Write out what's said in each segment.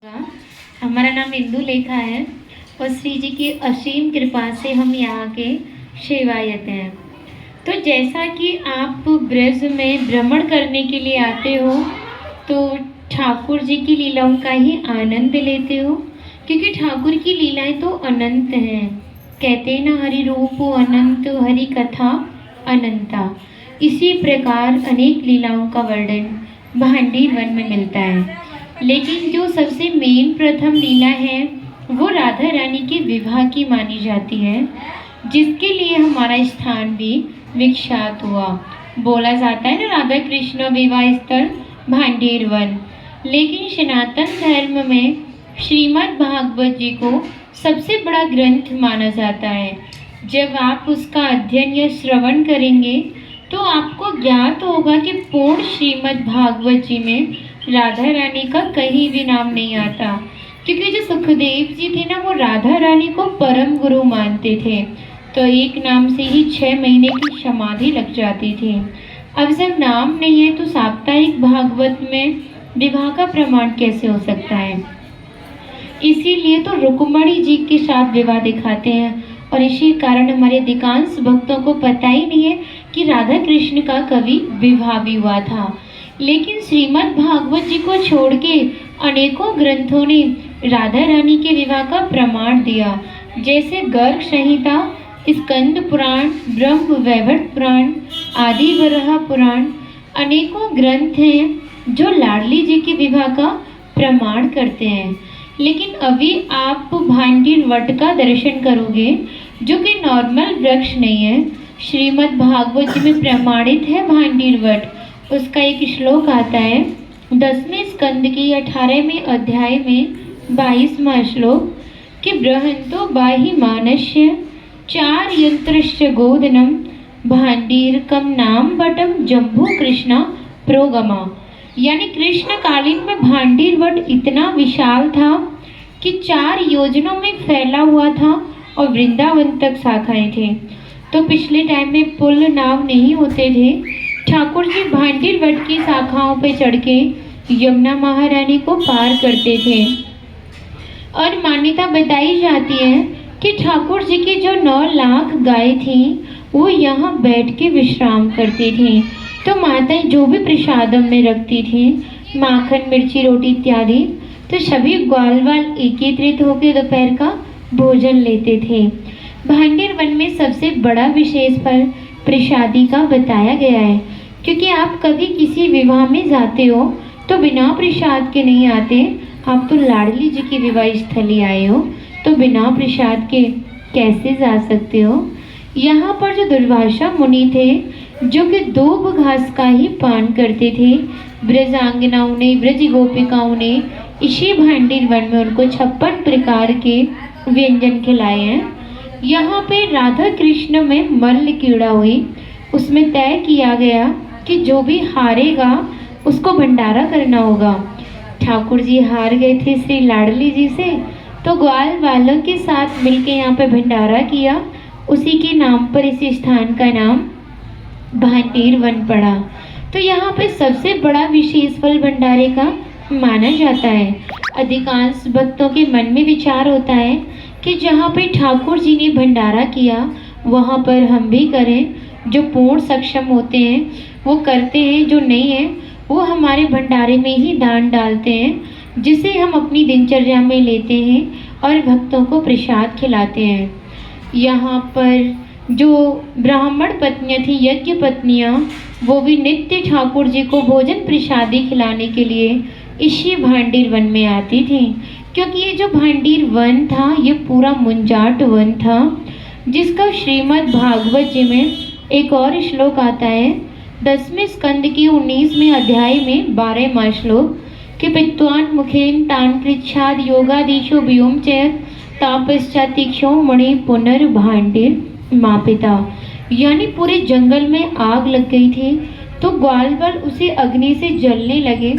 हमारा नाम इंदु लेखा है और श्री जी की असीम कृपा से हम यहाँ के सेवायत हैं। तो जैसा कि आप ब्रज में भ्रमण करने के लिए आते हो तो ठाकुर जी की लीलाओं का ही आनंद लेते हो, क्योंकि ठाकुर की लीलाएं तो अनंत हैं। कहते हैं ना, हरि रूप अनंत हरि कथा अनंता। इसी प्रकार अनेक लीलाओं का वर्णन भांडी वन में मिलता है। लेकिन जो सबसे मेन प्रथम लीला है वो राधा रानी के विवाह की मानी जाती है, जिसके लिए हमारा स्थान भी विख्यात हुआ। बोला जाता है ना, राधा कृष्ण विवाह स्थल भांडीर वन। लेकिन सनातन धर्म में श्रीमद् भागवत जी को सबसे बड़ा ग्रंथ माना जाता है। जब आप उसका अध्ययन या श्रवण करेंगे तो आपको ज्ञात होगा कि पूर्ण श्रीमद् भागवत जी में राधा रानी का कहीं भी नाम नहीं आता, क्योंकि जो सुखदेव जी थे ना, वो राधा रानी को परम गुरु मानते थे। तो एक नाम से ही 6 महीने की समाधि लग जाती थी। अब जब नाम नहीं है तो साप्ताहिक भागवत में विवाह का प्रमाण कैसे हो सकता है? इसीलिए तो रुक्मणी जी के साथ विवाह दिखाते हैं, और इसी कारण हमारे अधिकांश भक्तों को पता ही नहीं है कि राधा कृष्ण का कभी विवाह भी हुआ था। लेकिन श्रीमद् भागवत जी को छोड़ के अनेकों ग्रंथों ने राधा रानी के विवाह का प्रमाण दिया, जैसे गर्ग संहिता, स्कंद पुराण, ब्रह्म वैवर्त पुराण, आदि वराह पुराण। अनेकों ग्रंथ हैं जो लाडली जी के विवाह का प्रमाण करते हैं। लेकिन अभी आप भांडीर वट का दर्शन करोगे, जो कि नॉर्मल वृक्ष नहीं है। श्रीमद् भागवत जी में प्रमाणित है भांडीर वट। उसका एक श्लोक आता है 10वें स्कंद की 18वें अध्याय में 22वां श्लोक कि बृहंतो बाहि मानस्य 4 यंत्रश्च गोदनम भांडीर कम नाम बटम जम्बू कृष्णा प्रोगमा। यानी कृष्ण कालीन में भांडीर वट इतना विशाल था कि 4 योजनों में फैला हुआ था और वृंदावन तक शाखाएं थे। तो पिछले टाइम में पुल नाव नहीं होते थे। ठाकुर जी भांडीर वट की शाखाओं पर चढ़ के यमुना महारानी को पार करते थे। और मान्यता बताई जाती है कि ठाकुर जी की जो 9 लाख गाय थी वो यहाँ बैठ के विश्राम करती थी। तो माताएं जो भी प्रसादम में रखती थी, माखन मिर्ची रोटी इत्यादि, तो सभी ग्वाल वाल एकत्रित होकर दोपहर का भोजन लेते थे। भांडीर वन में सबसे बड़ा विशेष फल प्रसादी का बताया गया है, क्योंकि आप कभी किसी विवाह में जाते हो तो बिना प्रसाद के नहीं आते। आप तो लाडली जी की विवाह स्थली आए हो, तो बिना प्रसाद के कैसे जा सकते हो? यहाँ पर जो दुर्वासा मुनि थे, जो कि दूब घास का ही पान करते थे, ब्रजांगनाओं ने, ब्रज गोपिकाओं ने इसी भांडीर वन में उनको 56 प्रकार के व्यंजन खिलाए हैं। यहाँ पे राधा कृष्ण में मल्ल कीड़ा हुई, उसमें तय किया गया कि जो भी हारेगा उसको भंडारा करना होगा। ठाकुर जी हार गए थे श्री लाडली जी से, तो ग्वाल वालों के साथ मिलके यहाँ पे भंडारा किया। उसी के नाम पर इस स्थान का नाम भांडीर वन पड़ा। तो यहाँ पे सबसे बड़ा विशेष फल भंडारे का माना जाता है। अधिकांश भक्तों के मन में विचार होता है कि जहाँ पे ठाकुर जी ने भंडारा किया वहाँ पर हम भी करें। जो पूर्ण सक्षम होते हैं वो करते हैं, जो नहीं है वो हमारे भंडारे में ही दान डालते हैं, जिसे हम अपनी दिनचर्या में लेते हैं और भक्तों को प्रसाद खिलाते हैं। यहाँ पर जो ब्राह्मण पत्नियाँ थी, यज्ञ पत्नियाँ, वो भी नित्य ठाकुर जी को भोजन प्रसादी खिलाने के लिए इसी भांडीर वन में आती थी। क्योंकि ये जो भांडीर वन था ये पूरा मुंजाट वन था, जिसका श्रीमद् भागवत जी में एक और श्लोक आता है 10वें स्कंद की 19वें अध्याय में 12वां श्लोक कि पित्वान मुखेन तान पृच्छाद योगादीशो व्योम चयत तापश्चातीक्षो मणि पुनर्भांडीर मापिता। यानी पूरे जंगल में आग लग गई थी, तो ग्वाल वाल उसे अग्नि से जलने लगे।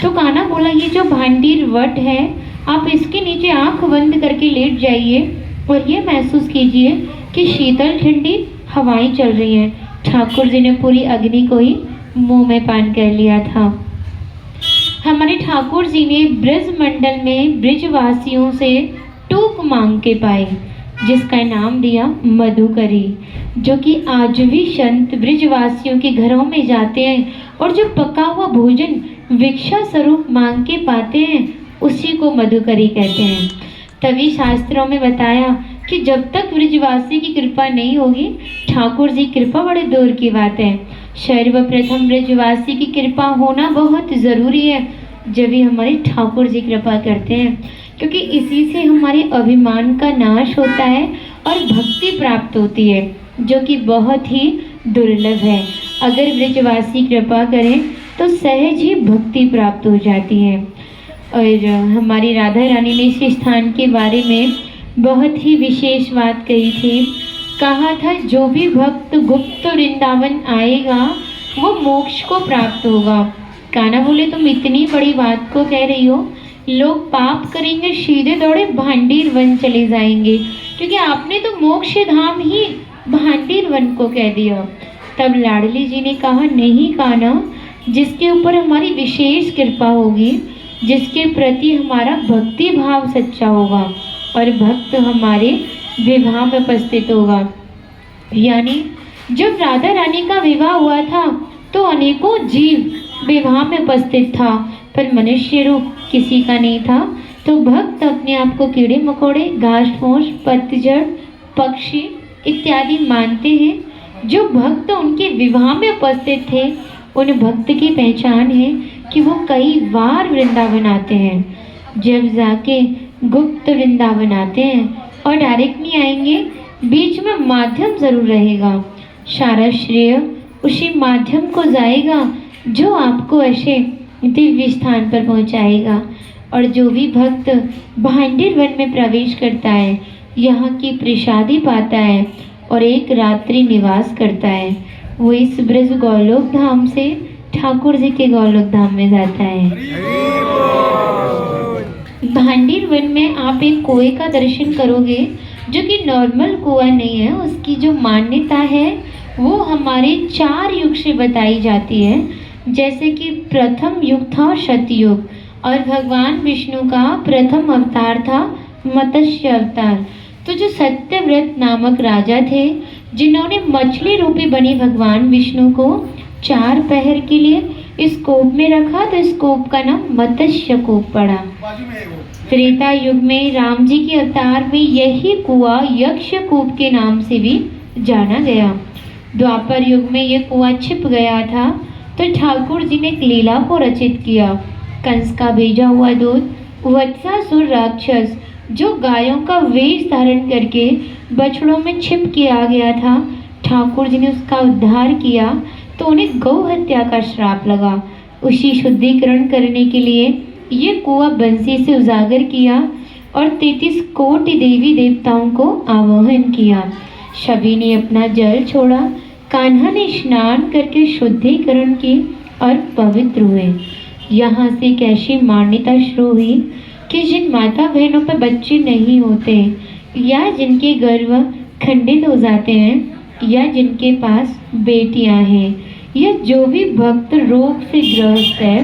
तो कान्हा बोला, ये जो भांडीर वट है, आप इसके नीचे आंख बंद करके लेट जाइए और ये महसूस कीजिए कि शीतल ठंडी हवाएं चल रही हैं। ठाकुर जी ने पूरी अग्नि को ही मुंह में पान कर लिया था। हमारे ठाकुर जी ने ब्रज मंडल में ब्रजवासियों से टूक मांग के पाई, जिसका नाम दिया मधुकरी, जो कि आज भी संत ब्रजवासियों के घरों में जाते हैं और जो पका हुआ भोजन भिक्षा स्वरूप मांग के पाते हैं उसी को मधुकरी कहते हैं। तभी शास्त्रों में बताया कि जब तक ब्रजवासी की कृपा नहीं होगी, ठाकुर जी कृपा बड़े दूर की बात है। सर्वप्रथम ब्रजवासी की कृपा होना बहुत ज़रूरी है, जब भी हमारे ठाकुर जी कृपा करते हैं, क्योंकि इसी से हमारे अभिमान का नाश होता है और भक्ति प्राप्त होती है, जो कि बहुत ही दुर्लभ है। अगर ब्रजवासी कृपा करें तो सहज ही भक्ति प्राप्त हो जाती है। और हमारी राधा रानी ने इस स्थान के बारे में बहुत ही विशेष बात कही थी। कहा था जो भी भक्त गुप्त वृंदावन आएगा वो मोक्ष को प्राप्त होगा। कान्हा बोले तुम इतनी बड़ी बात को कह रही हो, लोग पाप करेंगे सीधे दौड़े भांडीर वन चले जाएंगे, क्योंकि आपने तो मोक्ष धाम ही भांडीर वन को कह दिया। तब लाडली जी ने कहा नहीं कान्हा, जिसके ऊपर हमारी विशेष कृपा होगी, जिसके प्रति हमारा भक्ति भाव सच्चा होगा और भक्त हमारे विवाह में उपस्थित होगा। यानी जब राधा रानी का विवाह हुआ था तो अनेकों जीव विवाह में उपस्थित था, पर मनुष्य रूप किसी का नहीं था। तो भक्त अपने आप को कीड़े मकोड़े, घास फूस, पतझड़, पक्षी इत्यादि मानते हैं। जो भक्त उनके विवाह में उपस्थित थे, उन भक्त की पहचान है कि वो कई बार वृंदावन आते हैं। जब जाके गुप्त वृंदावन आते हैं और डायरेक्ट नहीं आएंगे, बीच में माध्यम जरूर रहेगा। सारा श्रेय उसी माध्यम को जाएगा जो आपको ऐसे दिव्य स्थान पर पहुंचाएगा। और जो भी भक्त भांडीर वन में प्रवेश करता है, यहाँ की प्रसादी पाता है और एक रात्रि निवास करता है, वो इस ब्रज गोलोक धाम से ठाकुर जी के गोलोक धाम में जाता है। भांडीर वन में आप एक कुएं का दर्शन करोगे, जो कि नॉर्मल कुआं नहीं है। उसकी जो मान्यता है वो हमारे 4 युग से बताई जाती है। जैसे कि प्रथम युग था सतयुग, और भगवान विष्णु का प्रथम अवतार था मत्स्य अवतार। तो जो सत्यव्रत नामक राजा थे, जिन्होंने मछली रूपी बनी भगवान विष्णु को 4 पहर के लिए इस कूप में रखा, तो इस कूप का नाम मत्स्य कूप पड़ा। त्रेता युग में राम जी के अवतार में यही कुआं यक्ष कूप के नाम से भी जाना गया। द्वापर युग में यह कुआं छिप गया था, तो ठाकुर जी ने एक लीला को रचित किया। कंस का भेजा हुआ दूत वत्सासुर राक्षस, जो गायों का वेश धारण करके बछड़ों में छिप के आ गया था, ठाकुर जी ने उसका उद्धार किया, तो उन्हें गौ हत्या का श्राप लगा। उसी शुद्धिकरण करने के लिए ये कुआं बंसी से उजागर किया और 33 कोटि देवी देवताओं को आवाहन किया। सभी ने अपना जल छोड़ा, कान्हा ने स्नान करके शुद्धिकरण की और पवित्र हुए। यहाँ से एक ऐसी मान्यता शुरू हुई कि जिन माता बहनों पर बच्चे नहीं होते, या जिनके गर्भ खंडित हो जाते हैं, या जिनके पास बेटियां हैं, या जो भी भक्त रोग से ग्रस्त है,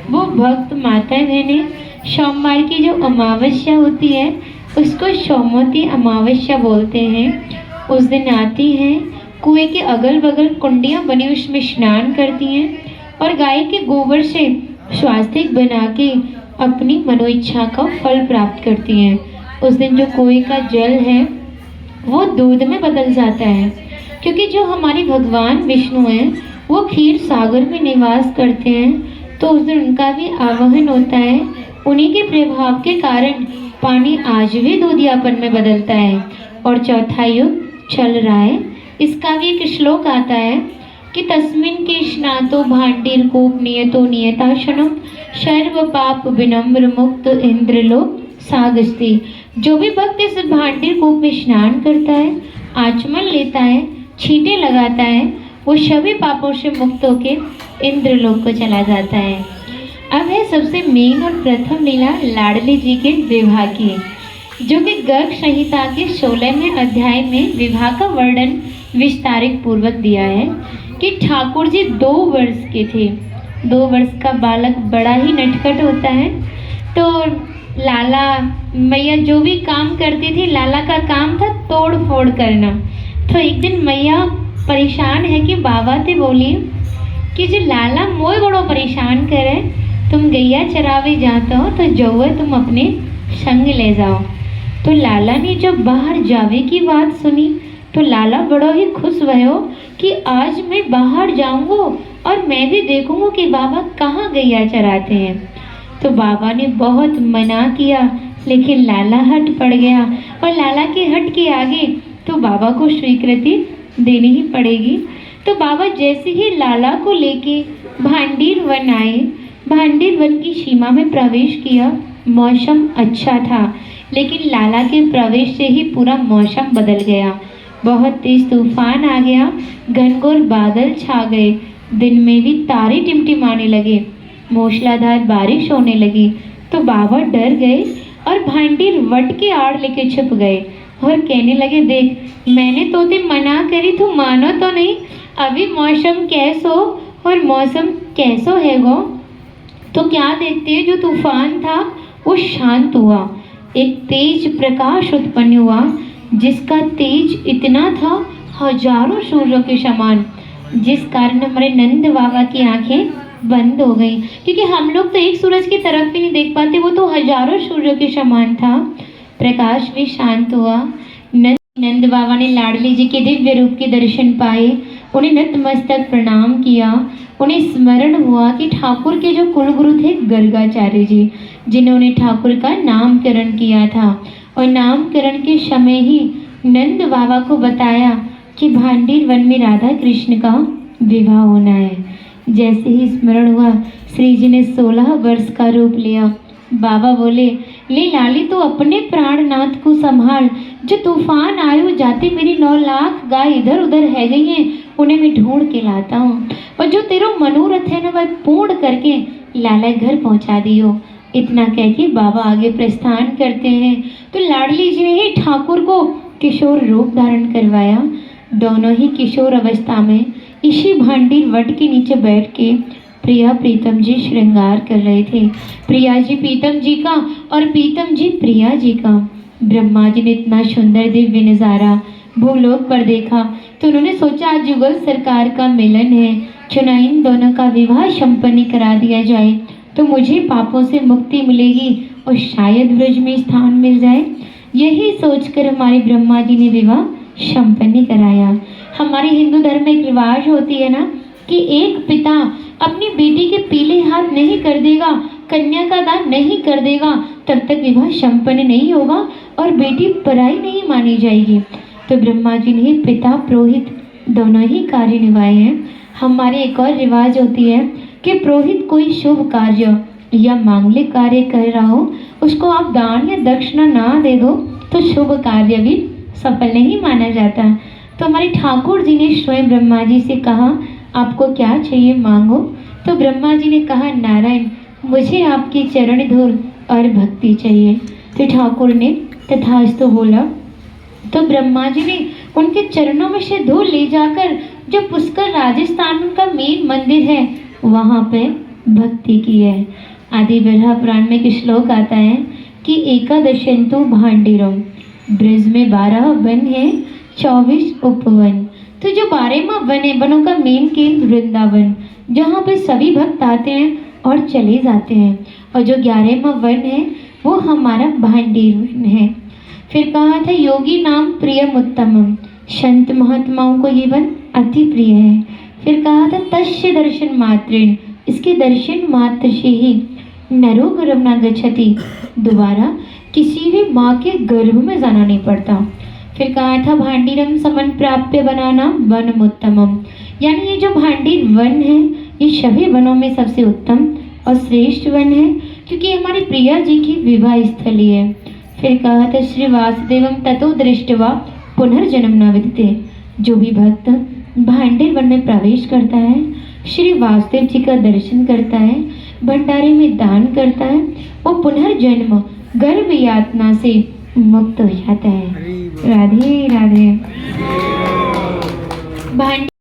वो भक्त माताएं बहनें सोमवार की जो अमावस्या होती है उसको सोमवती अमावस्या बोलते हैं। उस दिन आती हैं, कुएं के अगल बगल कुंडियां बनी उसमें स्नान करती हैं और गाय के गोबर से स्वास्तिक बना के अपनी मनोइच्छा का फल प्राप्त करती हैं। उस दिन जो कुएं का जल है वो दूध में बदल जाता है, क्योंकि जो हमारे भगवान विष्णु हैं वो क्षीर सागर में निवास करते हैं, तो उस दिन उनका भी आवाहन होता है। उन्हीं के प्रभाव के कारण पानी आज भी दूधियापन में बदलता है। और चौथा युग चल रहा है। इसका भी एक श्लोक आता है कि तस्मिन् के स्नातो भांडीर कूप नियतो नियताशनम सर्व पाप विनम्र मुक्त इंद्रलोक सागस्ती। जो भी भक्त इस भांडीर कूप में स्नान करता है, आचमन लेता है, छींटे लगाता है, वो सभी पापों से मुक्त होकर इंद्रलोक को चला जाता है। अब है सबसे मेन और प्रथम लीला लाडली जी के विवाह की, जो कि गर्ग संहिता के 16वें अध्याय में विवाह का वर्णन विस्तारित पूर्वक दिया है कि ठाकुर जी 2 वर्ष के थे 2 वर्ष का बालक बड़ा ही नटखट होता है। तो लाला मैया जो भी काम करती थी, लाला का काम था तोड़ फोड़ करना। तो एक दिन मैया परेशान है कि बाबा से बोली कि जो लाला मोय बड़ो परेशान करे, तुम गैया चरावे जाते हो तो जौवे तुम अपने संग ले जाओ। तो लाला ने जब बाहर जावे की बात सुनी तो लाला बड़ा ही खुश भयो कि आज मैं बाहर जाऊंगा और मैं भी देखूंगा कि बाबा कहाँ गैया चराते हैं। तो बाबा ने बहुत मना किया, लेकिन लाला हट पड़ गया और लाला के हट के आगे तो बाबा को स्वीकृति देनी ही पड़ेगी। तो बाबा जैसे ही लाला को लेके भांडीर वन आए, भांडीर वन की सीमा में प्रवेश किया। मौसम अच्छा था, लेकिन लाला के प्रवेश से ही पूरा मौसम बदल गया। बहुत तेज तूफान आ गया, घनघोर बादल छा गए, दिन में भी तारे टिमटिमाने लगे, मूसलाधार बारिश होने लगी। तो बाबा डर गए और भांडीर वट के आड़ लेके छुप गए और कहने लगे, देख मैंने तो ते मना करी, तू मानो तो नहीं, अभी मौसम कैसो और मौसम कैसो है गो। तो क्या देखते हैं, जो तूफान था वो शांत हुआ, एक तेज प्रकाश उत्पन्न हुआ जिसका तेज इतना था हजारों सूर्यों के समान, जिस कारण हमारे नंद बाबा की आंखें बंद हो गई, क्योंकि हम लोग तो एक सूरज की तरफ भी नहीं देख पाते, वो तो हजारों सूर्यों के समान था। प्रकाश भी शांत हुआ। नंद बाबा ने लाडली जी के दिव्य रूप के दर्शन पाए, उन्हें नतमस्तक प्रणाम किया। उन्हें स्मरण हुआ कि ठाकुर के जो कुलगुरु थे गर्गाचार्य जी, जिन्होंने ठाकुर का नामकरण किया था, और नामकरण के समय ही नंद बाबा को बताया कि भांडीर वन में राधा कृष्ण का विवाह होना है। जैसे ही स्मरण हुआ, श्री जी ने 16 वर्ष का रूप लिया। बाबा बोले, ले लाली तो अपने प्राणनाथ को संभाल, जो तूफान आयो जाते मेरी 9 लाख गाय इधर उधर है गई हैं, उन्हें मैं ढूंढ के लाता हूँ, और जो तेरा मनोरथ है ना वह पूर्ण करके लाला घर पहुँचा दियो। इतना कह के बाबा आगे प्रस्थान करते हैं। तो लाडली जी ने ही ठाकुर को किशोर रूप धारण करवाया। दोनों ही किशोर अवस्था में इसी भांडीर वट के नीचे बैठ के प्रिया प्रीतम जी श्रृंगार कर रहे थे। प्रिया जी प्रीतम जी का और प्रीतम जी प्रिया जी का। ब्रह्मा जी ने इतना सुंदर दिव्य नज़ारा भूलोक पर देखा तो उन्होंने सोचा, आज युगल सरकार का मिलन है, क्यों ना इन दोनों का विवाह संपन्न करा दिया जाए, तो मुझे पापों से मुक्ति मिलेगी और शायद ब्रज में स्थान मिल जाए। यही सोचकर हमारे ब्रह्मा जी ने विवाह संपन्न कराया। हमारे हिंदू धर्म में एक रिवाज होती है ना कि एक पिता अपनी बेटी के पीले हाथ नहीं कर देगा, कन्या का दान नहीं कर देगा, तब तक विवाह संपन्न नहीं होगा और बेटी पराई नहीं मानी जाएगी। तो ब्रह्मा जी ने पिता पुरोहित दोनों ही कार्य निभाए हैं। हमारे एक और रिवाज होती है कि पुरोहित कोई शुभ कार्य या मांगलिक कार्य कर रहा हो, उसको आप दान या दक्षिणा ना दे दो तो शुभ कार्य भी सफल नहीं माना जाता। तो हमारे ठाकुर जी ने स्वयं ब्रह्मा जी से कहा, आपको क्या चाहिए मांगो। तो ब्रह्मा जी ने कहा, नारायण मुझे आपकी चरण धूल और भक्ति चाहिए। तो ठाकुर ने तथास्तु बोला। तो ब्रह्मा जी ने उनके चरणों में से धूल ले जाकर जो पुष्कर राजस्थान का मेन मंदिर है वहाँ पे भक्ति की है। आदि बरहा पुराण में एक श्लोक आता है कि एकादशंतु भांडीरम, ब्रज में 12 वन है, 24 उपवन। तो जो 12वां वन है, वनों का मेन केंद्र वृंदावन, जहाँ पे सभी भक्त आते हैं और चले जाते हैं, और जो 11वां वन है वो हमारा भांडीर वन है। फिर कहा था योगी नाम प्रियम उत्तमम, संत महात्माओं को ये वन अति प्रिय है। फिर कहा था तस्य दर्शन मात्रेण, इसके दर्शन मात्र से ही नरो गर्भ न गच्छति, दोबारा किसी भी माँ के गर्भ में जाना नहीं पड़ता। फिर कहा था भांडीरम समन प्राप्य बनाना वनम उत्तमम, यानी ये जो भांडीर वन है ये सभी वनों में सबसे उत्तम और श्रेष्ठ वन है, क्योंकि हमारी प्रिया जी की विवाह स्थली है। फिर कहा था श्री वासुदेवम ततो दृष्टवा पुनर्जन्म न विद्यते, जो भी भक्त भांडीर वन में प्रवेश करता है, श्री वासुदेव जी का दर्शन करता है, भंडारे में दान करता है, वो पुनर्जन्म गर्भ यातना से मुक्त हो जाता है। राधे राधे। भांडीर